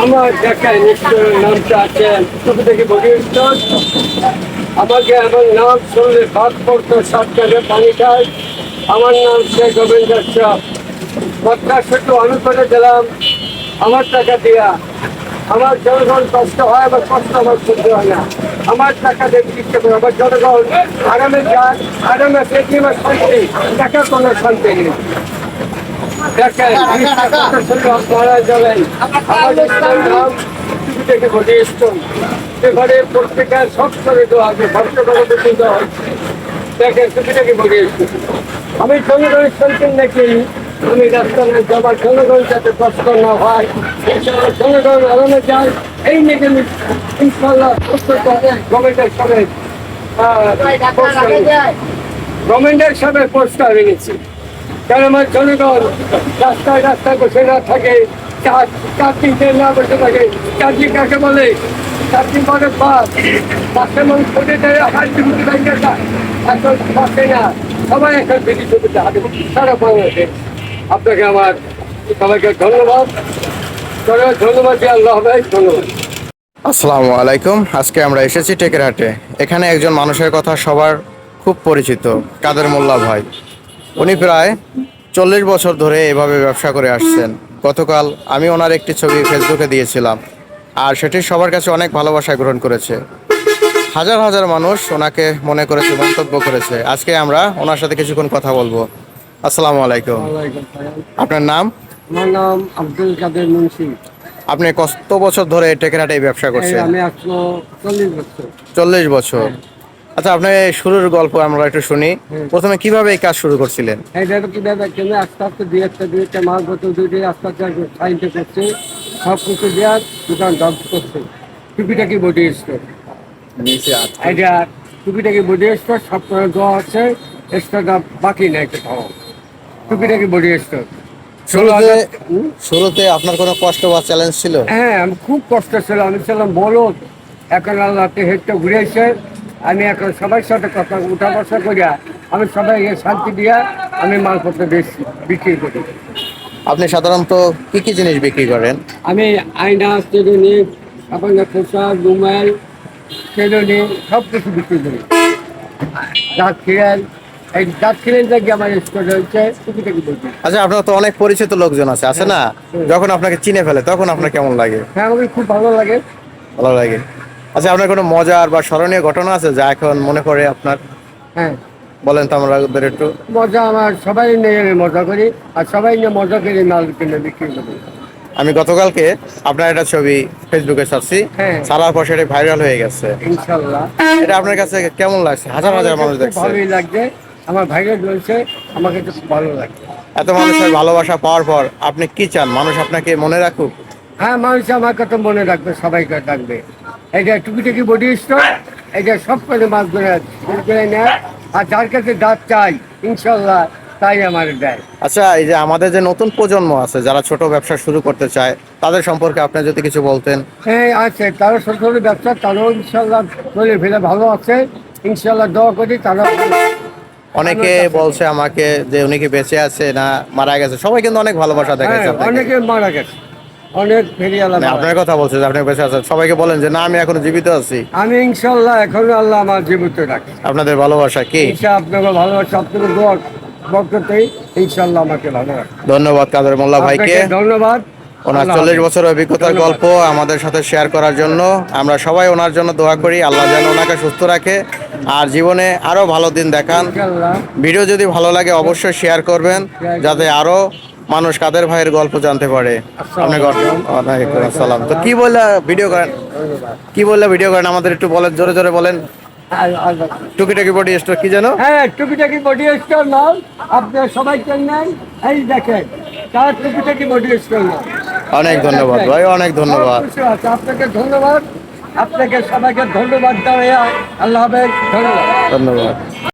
আমার দেখেন নামটা আছে থেকে আমাকে আমার নাম শুনলে ভাত পড়তো সরকারে পানি খায়। আমার নাম শেখ গোবিন্দ পঞ্চাশ একটু আমি করে দিলাম আমার টাকা দিয়া। আমার জনগণ কষ্ট হয়, আমার কষ্ট আমার সহ্য হয় না। আমার টাকা দিয়ে চিকিৎসা করে আমার জনগণ আরামে যায়, আরামে পেটি আমার শান্তি, টাকা কোনো শান্তি নেই। দেখেন মারা যাবেন থেকে ঘটে এসছেন এবারে প্রত্যেকের সব করে দেওয়া হবে, ভক্তগণ দেওয়া হচ্ছে। দেখেন টুপিটাকে ঘটে এসছেন। আমি জনগণের শান্তি নাকি আমি রাস্তায় যাবার জনগণ যাতে কষ্ট না হয়, জনগণ আরামে যায় এই নিয়ে ইনশাল্লাহ গভর্নমেন্টের সামনে গভর্নমেন্টের সামনে পোস্টার এনেছি। কারণ আমার জনগণ রাস্তায় রাস্তায় বসে না থাকে, চাকরি না বসে থাকে। চাকরি কাকে বলে? চাকরি মানে বাস বাসের মানুষ ছোটে যায়, হাঁটতে ব্যাংকে যায়, এখন বাসে না, সবাই এখন বেশি সুবিধা হাতে সারা বাংলাদেশে। আপনাকে আমার সবাইকে ধন্যবাদ, ধন্যবাদ দিয়ে আল্লাহ হবে। ধন্যবাদ। আসসালামু আলাইকুম। আজকে আমরা এসেছি টেকেরহাটে। এখানে একজন মানুষের কথা সবার খুব পরিচিত, কাদের মোল্লা ভাই। উনি প্রায় 40 বছর ধরে এভাবে ব্যবসা করে আসছেন। গতকাল আমি ওনার একটি ছবি ফেসবুকে দিয়েছিলাম, আর সেটি সবার কাছে অনেক ভালোবাসায় গ্রহণ করেছে। হাজার হাজার মানুষ ওনাকে মনে করেছে, মন্তব্য করেছে। আজকে আমরা ওনার সাথে কিছুক্ষণ কথা বলবো। আসসালামু আলাইকুম। আপনার নাম? আমার নাম আব্দুল কাদের মুন্সি। আপনি কত বছর ধরে টেকেরহাটে ব্যবসা করছেন? আমি 40 বছর। 40 বছর। আচ্ছা, আপনার শুরুর গল্প আমরা একটু শুনি। প্রথমে কিভাবে এই কাজ শুরু করছিলেন? আস্তে আস্তে দুই একটা মাল বোতল আস্তে আস্তে সাইনটা করছে, সব কিছু দেওয়ার দোকান দগ্ধ করছে। টুপিটাকে বডি স্টোর, এটা টুপিটাকে বডি স্টোর সব করে দেওয়া হচ্ছে। স্টোরটা বাকি নেই কোথাও। টুপিটাকে বডি স্টোর। শুরুতে আপনার কোনো কষ্ট বা চ্যালেঞ্জ ছিল? হ্যাঁ, আমি খুব কষ্ট ছিল। আমি ছিলাম বলদ, এখন আল্লাহ হেডটা ঘুরেছে। আমি এখন সবার সাথে কথা উঠা বসা করিয়া আমি সবাইকে শান্তি দিয়া আমি মালপত্র বিক্রি করি। আপনি সাধারণত কি কি জিনিস বিক্রি করেন? আমি আয়না, চেরুনি, আপনার খোসা, রুমাল, চেরুনি সব কিছু বিক্রি করি। দাঁত খিরেল, এই দাঁত খিরেল থেকে আমার স্টোর রয়েছে। আচ্ছা, আপনার তো অনেক পরিচিত লোকজন আছে না? যখন আপনাকে চিনে ফেলে তখন আপনার কেমন লাগে? হ্যাঁ, আমাকে খুব ভালো লাগে। ভালো লাগে। আচ্ছা, আপনার কোনো মজার বা স্মরণীয় ঘটনা আছে যা এখন মনে পড়ে আপনার? হ্যাঁ, বলেন তো আমাদের একটু। মজা আমার সবাই নিয়ে আমি মজা করি, আর সবাই নিয়ে মজা করে মাল কিনে বিক্রি করি। আমি গতকালকে আপনার একটা ছবি ফেসবুকে ছাড়ছি, ছাড়ার পর সেটা ভাইরাল হয়ে গেছে। ইনশাল্লাহ। এটা আপনার কাছে কেমন লাগছে? হাজার হাজার মানুষ দেখছে। ভালোই লাগছে, আমার ভাইরাল হয়েছে, আমাকে তো খুব ভালো লাগছে। এত মানুষের ভালোবাসা পাওয়ার পর আপনি কি চান? মানুষ আপনাকে মনে রাখুক? হ্যাঁ, মানুষ আমাকে তো মনে রাখবে, সবাইকে রাখবে। এটা টুকিটাকি বডি স্টোর, এটা সব করে মাছ ধরে নেয়। আর যার কাছে দাঁত চাই ইনশাল্লাহ তাই আমার দেয়। আচ্ছা, এই যে আমাদের যে নতুন প্রজন্ম আছে যারা ছোট ব্যবসা শুরু করতে চায়, তাদের সম্পর্কে আপনি যদি কিছু বলতেন। হ্যাঁ, আছে, তারা ছোট ছোট ব্যবসা, তারাও ইনশাল্লাহ চলে ফেলে ভালো আছে। ইনশাল্লাহ দোয়া করি তারা। অনেকে বলছে আমাকে যে উনি কি বেঁচে আছে না মারা গেছে। সবাই কিন্তু অনেক ভালোবাসা দেখাচ্ছে। অনেকে মারা গেছে, অনেক ফেরিয়ালা। আপনার কথা বলছে যে আপনি বেঁচে আছেন, সবাইকে বলেন যে না, আমি এখনো জীবিত আছি। আমি ইনশাল্লাহ এখনো আল্লাহ আমার জীবিত রাখি। আপনাদের ভালোবাসা কি? আপনাকে ভালোবাসা, আপনাকে দোয়া বক্ততেই ইনশাল্লাহ আমাকে ভালোবাসা। ধন্যবাদ কাদের মোল্লা ভাইকে। ধন্যবাদ। ওনার আল্লাহ 40 হাফেজ। বছর অভিজ্ঞতার ধন্যবাদ। গল্প আমাদের সাথে শেয়ার করার জন্য আমরা সবাই ওনার জন্য দোয়া করি, আল্লাহ যেন ওনাকে সুস্থ রাখে আর জীবনে আরো ভালো দিন দেখান। ইনশাআল্লাহ। ভিডিও যদি ভালো লাগে অবশ্যই শেয়ার করবেন, যাতে আরো মানুষ কাদের ভাইয়ের গল্প জানতে পারে। আপনাকে ওয়ালাইকুম আসসালাম। তো কি বললে ভিডিও করেন, কি বললে ভিডিও করেন আমাদের একটু বলেন, জোরে জোরে বলেন। টুকিটাকি বডি স্টোর কি যেন? হ্যাঁ, টুকিটাকি বডি স্টোর নাম আপনার সবাই চেনেন। এই দেখেন, তার টুকিটাকি বডি স্টোর নাম। অনেক ধন্যবাদ ভাই, অনেক ধন্যবাদ। অবশ্যই আছে। আপনাকে ধন্যবাদ, আপনাকে সবাইকে ধন্যবাদ দেওয়া। আল্লাহ হাফেজ, ধন্যবাদ। ধন্যবাদ।